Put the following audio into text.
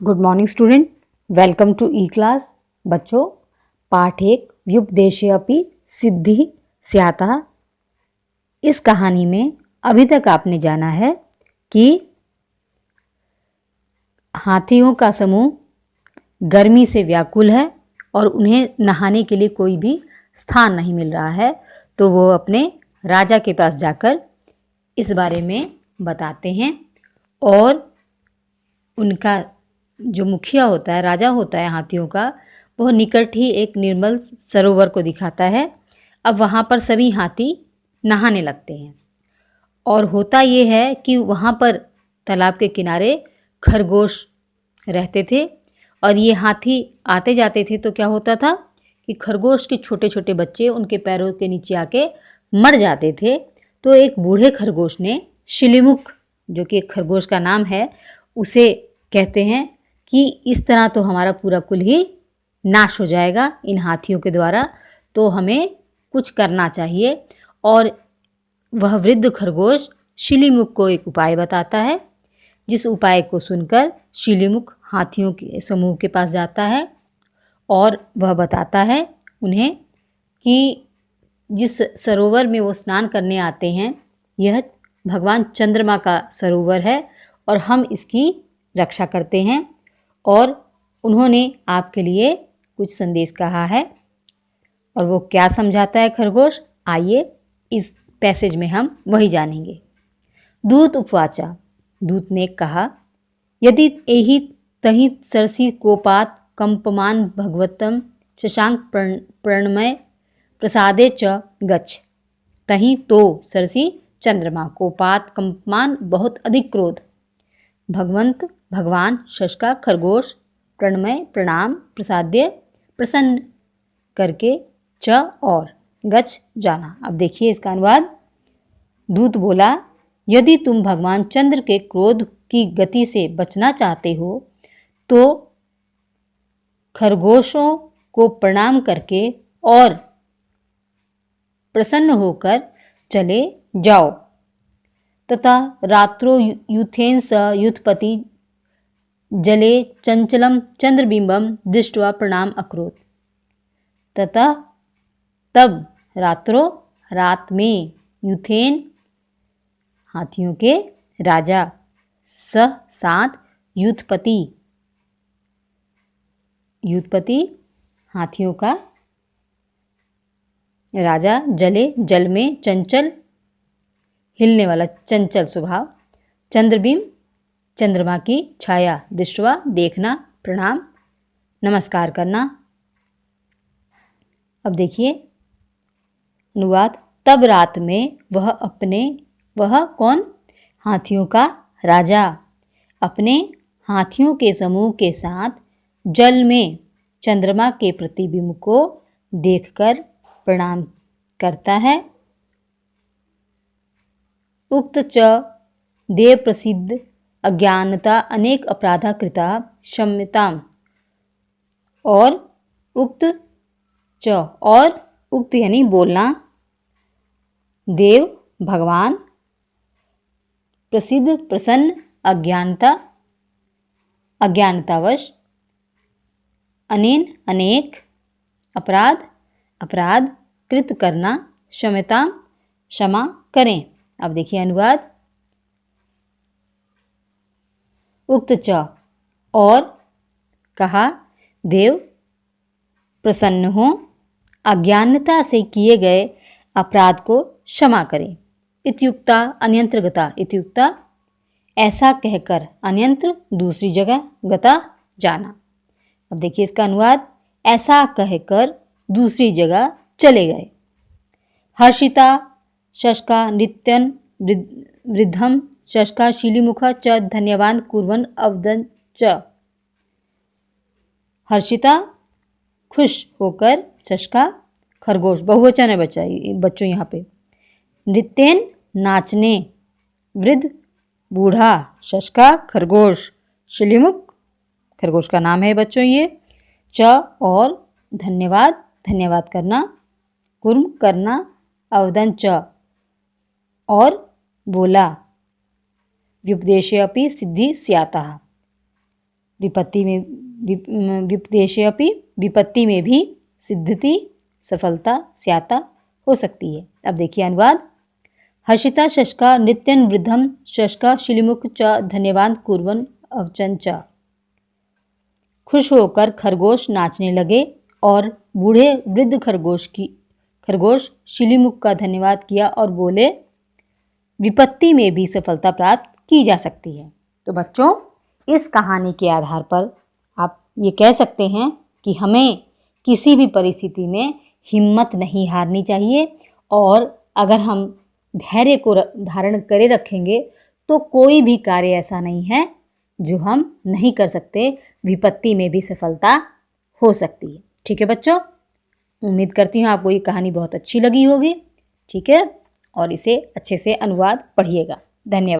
Good morning student, welcome to e class. बच्चों, पाठ 1 व्युपदेशेऽपि सिद्धिः स्यात्। इस कहानी में अभी तक आपने जाना है कि हाथियों का समूह गर्मी से व्याकुल है और उन्हें नहाने के लिए कोई भी स्थान नहीं मिल रहा है, तो वो अपने राजा के पास जाकर इस बारे में बताते हैं। और उनका जो मुखिया होता है, राजा होता है हाथियों का, वह निकट ही एक निर्मल सरोवर को दिखाता है। अब वहाँ पर सभी हाथी नहाने लगते हैं और होता ये है कि वहाँ पर तालाब के किनारे खरगोश रहते थे और ये हाथी आते जाते थे, तो क्या होता था कि खरगोश के छोटे छोटे बच्चे उनके पैरों के नीचे आके मर जाते थे। तो एक बूढ़े खरगोश ने शिलीमुख, जो कि एक खरगोश का नाम है, उसे कहते हैं कि इस तरह तो हमारा पूरा कुल ही नाश हो जाएगा इन हाथियों के द्वारा, तो हमें कुछ करना चाहिए। और वह वृद्ध खरगोश शिलीमुख को एक उपाय बताता है, जिस उपाय को सुनकर शिलीमुख हाथियों के समूह के पास जाता है और वह बताता है उन्हें कि जिस सरोवर में वो स्नान करने आते हैं, यह भगवान चंद्रमा का सरोवर है और हम इसकी रक्षा करते हैं। और उन्होंने आपके लिए कुछ संदेश कहा है, और वो क्या समझाता है खरगोश, आइए इस पैसेज में हम वही जानेंगे। दूत उपवाचा, दूत ने कहा, यदि एहि तहि सरसी कोपात कंपमान भगवतम शशांक प्रणमय प्रसादे च गच्छ। तहीं तो सरसी चंद्रमा कोपात कंपमान बहुत अधिक क्रोध, भगवंत भगवान शशका खरगोश प्रणमय प्रणाम प्रसाद्य प्रसन्न करके च और गच्छ जाना। अब देखिए इसका अनुवाद। दूत बोला, यदि तुम भगवान चंद्र के क्रोध की गति से बचना चाहते हो तो खरगोशों को प्रणाम करके और प्रसन्न होकर चले जाओ। तथा रात्रो यूथेन स युथपति जले चंचलम चंद्रबिंबम दृष्ट्वा प्रणाम अकरोत्। तथा तब रात्रों, रात में, यूथेन हाथियों के राजा, सह साथ, युथपति, युथपति हाथियों का राजा, जले जल में, चंचल हिलने वाला चंचल स्वभाव, चंद्रबिंब चंद्रमा की छाया, दृष्टवा देखना, प्रणाम नमस्कार करना। अब देखिए अनुवाद। तब रात में वह कौन, हाथियों का राजा, अपने हाथियों के समूह के साथ जल में चंद्रमा के प्रतिबिंब को देखकर प्रणाम करता है। उक्त च देव प्रसिद्ध अज्ञानता अनेक अपराधा कृता क्षम्यताम। और उक्त च, और उक्त यानी बोलना, देव भगवान, प्रसिद्ध प्रसन्न, अज्ञानता अज्ञानतावश, अनेन अनेक, अपराध कृत करना, क्षम्यता क्षमा करें। अब देखिए अनुवाद। उक्त च, और कहा, देव प्रसन्न हो, अज्ञानता से किए गए अपराध को क्षमा करें। इत्युक्ता अन्यंत्र गता, इत्युक्ता ऐसा कहकर, अन्यंत्र दूसरी जगह, गता जाना। अब देखिए इसका अनुवाद। ऐसा कहकर दूसरी जगह चले गए। हर्षिता शशका नित्यन वृद्धम शशका शिलीमुख च धन्यवाद कुर्वन् अवदन् च। हर्षिता खुश होकर, शशका खरगोश, बहुवचन है बच्चों यहाँ पे, नृत्यन नाचने, वृद्ध बूढ़ा, शशका खरगोश, शिलीमुख खरगोश का नाम है बच्चों ये, च और धन्यवाद करना, कुर्म करना, अवदन च और बोला, व्युपदेशेऽपि सिद्धि स्यात्। विपत्ति में विपदेशेऽपि, विपत्ति में भी सिद्ध्यति, सफलता स्यात् हो सकती है। अब देखिए अनुवाद। हर्षिता शशका नित्यं वृद्धं शशका शिलिमुख च धन्यवाद कुर्वन् अवचन च। खुश होकर खरगोश नाचने लगे और बूढ़े वृद्ध खरगोश शिलीमुख का धन्यवाद किया और बोले, विपत्ति में भी सफलता प्राप्त की जा सकती है। तो बच्चों, इस कहानी के आधार पर आप ये कह सकते हैं कि हमें किसी भी परिस्थिति में हिम्मत नहीं हारनी चाहिए, और अगर हम धैर्य को धारण करे रखेंगे तो कोई भी कार्य ऐसा नहीं है जो हम नहीं कर सकते। विपत्ति में भी सफलता हो सकती है। ठीक है बच्चों, उम्मीद करती हूँ आपको ये कहानी बहुत अच्छी लगी होगी। ठीक है, और इसे अच्छे से अनुवाद पढ़िएगा। धन्यवाद।